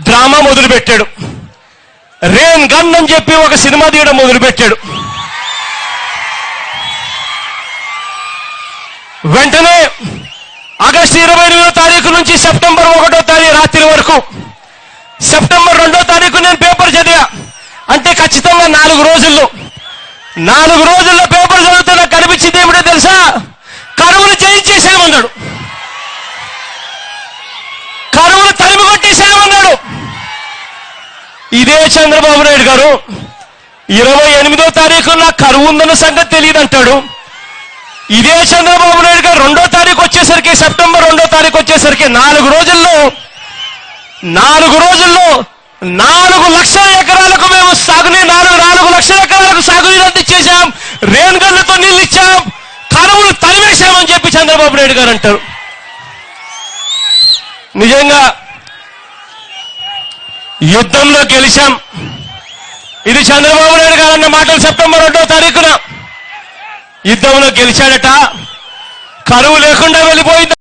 Drama మొదలుపెట్టాడు. Rain gun అని చెప్పి ఒక సినిమా తీయడం మొదలుపెట్టాడు. వెంటనే ఆగస్టు 28వ తారీఖు నుంచి సెప్టెంబర్ 1వ తారీఖు రాత్రి వరకు, సెప్టెంబర్ 2వ తారీఖు నేను పేపర్ చదివా. అంటే ఖచ్చితంగా 4 రోజుల్లో పేపర్ చదివితే నాకు కనిపించింది ఏమిటో తెలుసా? కరువును జయించేసేయమన్నాడు, కరువును తరిమి కొట్టేసేయమన్నాడు. ఇదే చంద్రబాబు నాయుడు గారు 28వ తారీఖు నాకు కరువు ఉందన్న సంగతి తెలియదు అంటాడు. ఇదే చంద్రబాబు నాయుడు గారు 2వ తారీఖు వచ్చేసరికి, సెప్టెంబర్ 2వ తారీఖు వచ్చేసరికి 4 రోజుల్లో 4 లక్షల ఎకరాలకు మేము సాగునీరు 4 లక్షల ఎకరాలకు సాగునీరు అందించేశాం, రేన్ గన్లతో నీళ్ళు ఇచ్చాం, కరువును తరివేశామని చెప్పి చంద్రబాబు నాయుడు గారు అంటారు. నిజంగా యుద్ధంలో గెలిచాం. ఇది చంద్రబాబు నాయుడు గారు అన్న మాటలు. సెప్టెంబర్ 2వ తారీఖున యుద్ధంలో గెలిచాడట, కరువు లేకుండా వెళ్ళిపోయింది.